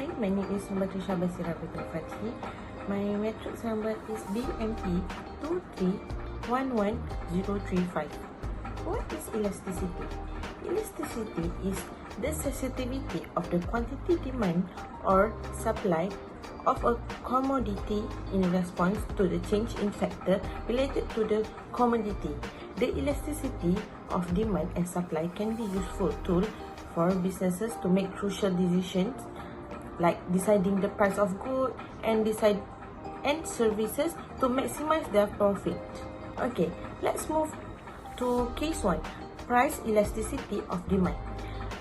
Hi, my name is BATRISYIA NORFATHI. My matrix number is BINTI 2311035. What is elasticity? Elasticity is the sensitivity of the quantity demand or supply of a commodity in response to the change in factor related to the commodity. The elasticity of demand and supply can be useful tool for businesses to make crucial decisions like deciding the price of goods and services to maximize their profit. Okay, let's move to case 1, price elasticity of demand.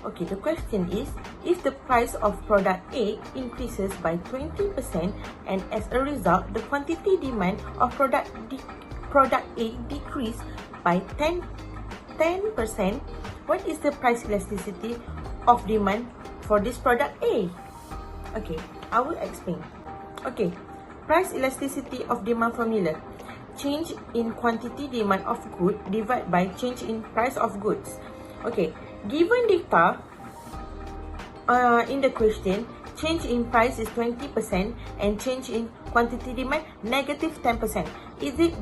Okay, the question is, if the price of product A increases by 20% and as a result, the quantity demand of product A decrease by 10%, what is the price elasticity of demand for this product A? Okay, I will explain. Okay, price elasticity of demand formula. Change in quantity demand of goods divided by change in price of goods. Okay, given data in the question, change in price is 20% and change in quantity demand negative 10%. It is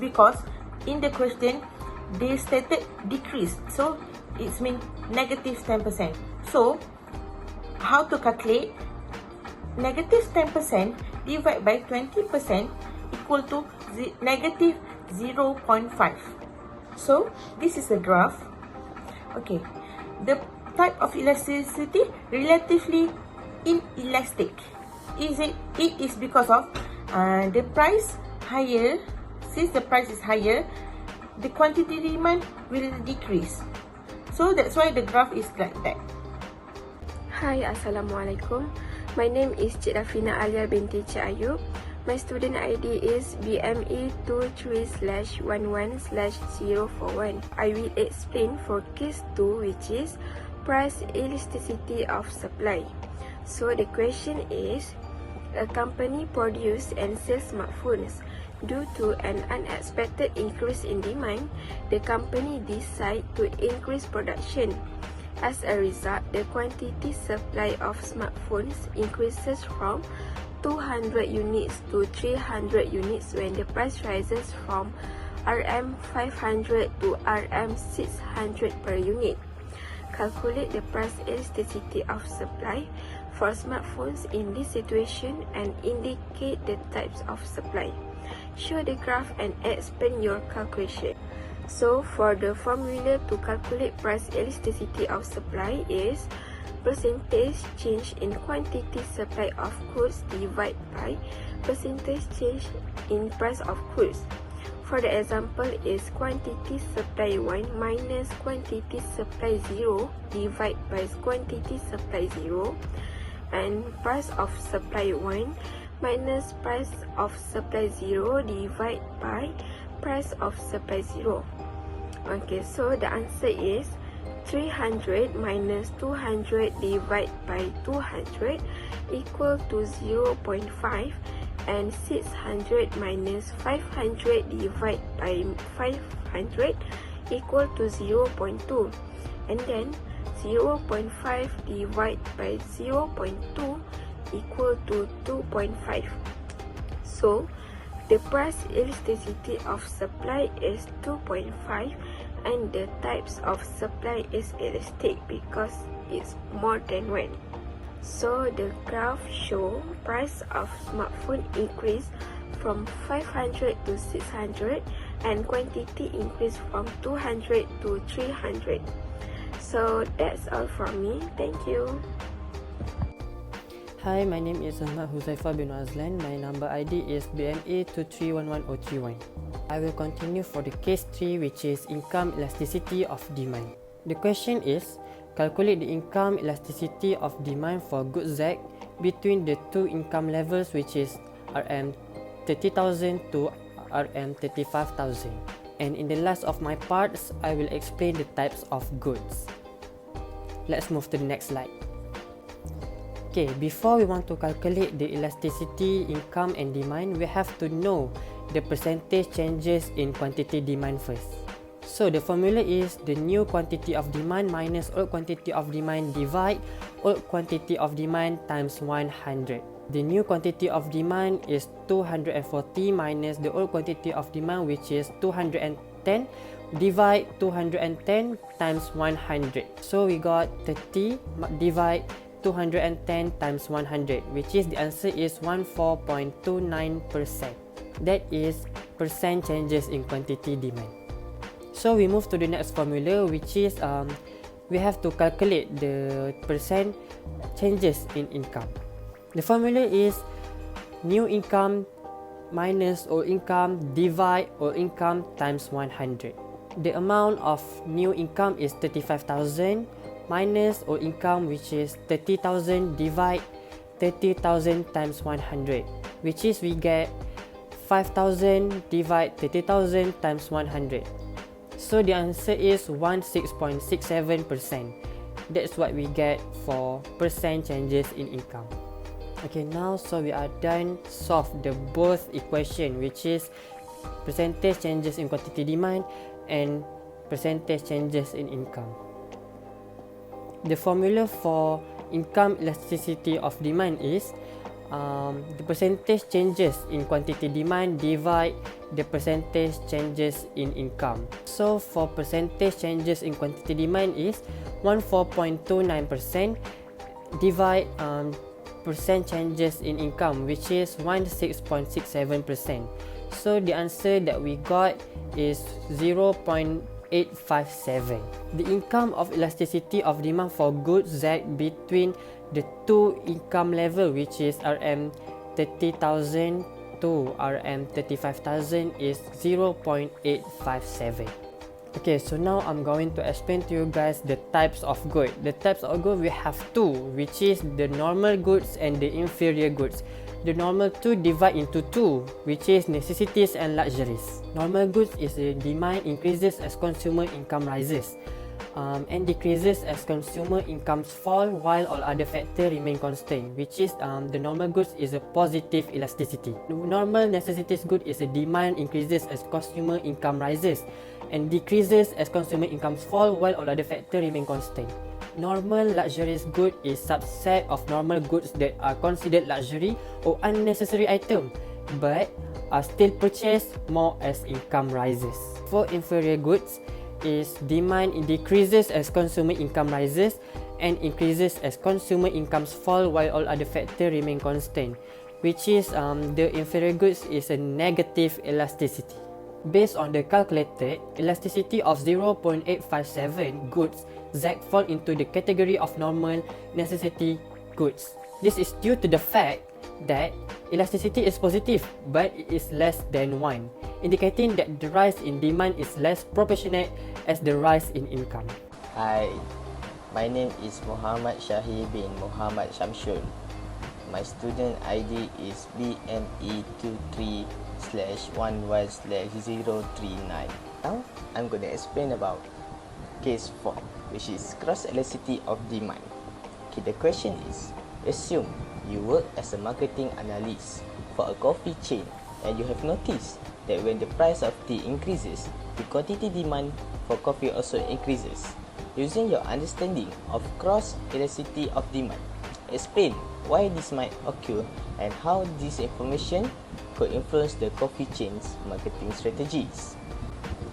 because in the question they stated decrease, so it means negative 10%. So how to calculate? Negative 10% divided by 20% equal to negative 0.5. So this is a graph. Okay, the type of elasticity relatively inelastic. It is because of the price higher. Since the price is higher, the quantity demand will decrease. So that's why the graph is like that. Hi, Assalamualaikum. My name is DAFFINA ALYA BINTI AYOB. My student ID is BME23/11/041. I will explain for case 2, which is price elasticity of supply. So the question is, a company produces and sells smartphones. Due to an unexpected increase in demand, the company decides to increase production. As a result, the quantity supply of smartphones increases from 200 units to 300 units when the price rises from Rm500 to Rm600 per unit. Calculate the price elasticity of supply for smartphones in this situation and indicate the types of supply. Show the graph and explain your calculation. So for the formula to calculate price elasticity of supply is percentage change in quantity supply of goods divided by percentage change in price of goods. For the example is quantity supply 1 minus quantity supply 0 divided by quantity supply 0, and price of supply 1 minus price of supply 0 divided by price of supply 0. Okay, so the answer is 300 minus 200 divided by 200 equal to 0.5, and 600 minus 500 divided by 500 equal to 0.2, and then 0.5 divided by 0.2 equal to 2.5. So the price elasticity of supply is 2.5, and the types of supply is elastic because it's more than 1. So the graph show price of smartphone increase from 500 to 600 and quantity increase from 200 to 300. So that's all from me. Thank you. Hi, my name is KHUZAIFAH bin AZLAN. My number ID is BME2311031. I will continue for the case 3, which is income elasticity of demand. The question is, calculate the income elasticity of demand for goods Z between the two income levels, which is Rm30,000 to Rm35,000. And in the last of my parts, I will explain the types of goods. Let's move to the next slide. Okay, before we want to calculate the elasticity, income and demand, we have to know the percentage changes in quantity demand first. So the formula is the new quantity of demand minus old quantity of demand divide old quantity of demand times 100. The new quantity of demand is 240 minus the old quantity of demand, which is 210, divide 210 times 100. So we got 30 divide 210 times 100, which is the answer is 14.29%. That is percent changes in quantity demand. So we move to the next formula, which is we have to calculate the percent changes in income. The formula is new income minus old income divide old income times 100. The amount of new income is 35,000 minus old income, which is 30,000, divide 30,000 times 100, which is we get 5,000 divide 30,000 times 100. So the answer is 16.67%. That's what we get for percent changes in income. Okay, now so we are done solve the both equation, which is percentage changes in quantity demand and percentage changes in income. The formula for income elasticity of demand is the percentage changes in quantity demand divide the percentage changes in income. So for percentage changes in quantity demand is 14.29% divide percent changes in income, which is 16.67%. So the answer that we got is 0.857. The income of elasticity of demand for goods Z between the two income level, which is RM 30,000 to RM 35,000, is 0.857. Okay, so now I'm going to explain to you guys the types of goods. The types of goods we have two, which is the normal goods and the inferior goods. The normal two divide into two, which is necessities and luxuries. Normal goods is the demand increases as consumer income rises and decreases as consumer incomes fall, while all other factors remain constant, which is the normal goods is a positive elasticity. The normal necessities good is the demand increases as consumer income rises and decreases as consumer incomes fall, while all other factors remain constant. Normal luxurious good is subset of normal goods that are considered luxury or unnecessary item but are still purchased more as income rises. For inferior goods is demand decreases as consumer income rises and increases as consumer incomes fall, while all other factors remain constant, which is the inferior goods is a negative elasticity. Based on the calculated elasticity of 0.857 goods, Z fall into the category of normal necessity goods. This is due to the fact that elasticity is positive but it is less than 1, indicating that the rise in demand is less proportionate as the rise in income. Hi, my name is Muhammad Syahir bin Muhammad SHAMSHUL. My student ID is BME23/11/039. Now, I'm going to explain about case 4, which is cross elasticity of demand. Okay, the question is, assume you work as a marketing analyst for a coffee chain and you have noticed that when the price of tea increases, the quantity demand for coffee also increases. Using your understanding of cross elasticity of demand, explain why this might occur and how this information could influence the coffee chain's marketing strategies.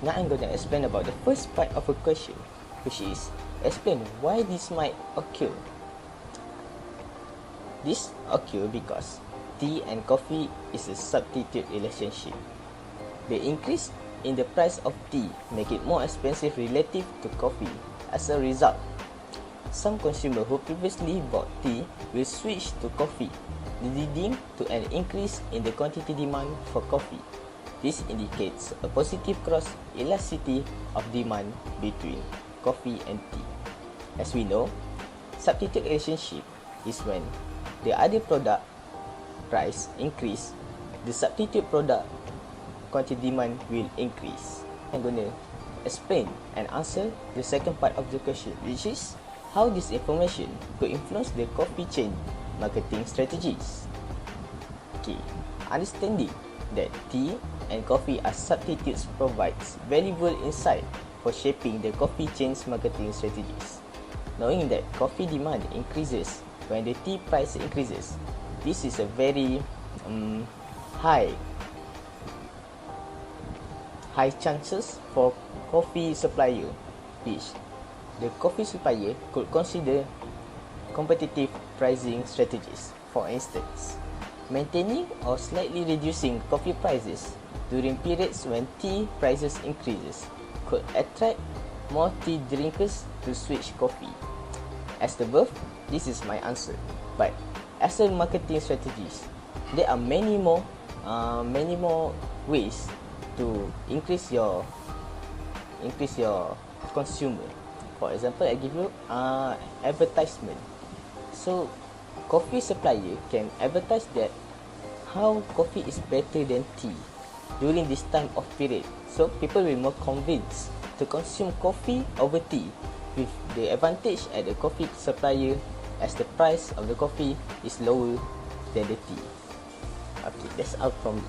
Now I'm going to explain about the first part of a question, which is explain why this might occur. This occurs because tea and coffee is a substitute relationship. The increase in the price of tea make it more expensive relative to coffee. As a result, some consumers who previously bought tea will switch to coffee, leading to an increase in the quantity demand for coffee. This indicates a positive cross elasticity of demand between coffee and tea. As we know, substitute relationship is when the other product price increase, the substitute product quantity demand will increase. I'm going to explain and answer the second part of the question, which is how this information could influence the coffee chain marketing strategies. Okay, understanding that tea and coffee are substitutes provides valuable insight for shaping the coffee chain's marketing strategies. Knowing that coffee demand increases when the tea price increases, this is a very high chances for coffee supplier, which the coffee supplier could consider competitive pricing strategies. For instance, maintaining or slightly reducing coffee prices during periods when tea prices increases could attract more tea drinkers to switch coffee. As the above, this is my answer. But as a marketing strategies, there are many more ways to increase your consumer. For example, I give you advertisement. So coffee supplier can advertise that how coffee is better than tea during this time of period. So people will more convinced to consume coffee over tea, with the advantage at the coffee supplier as the price of the coffee is lower than the tea. Okay, that's out from me.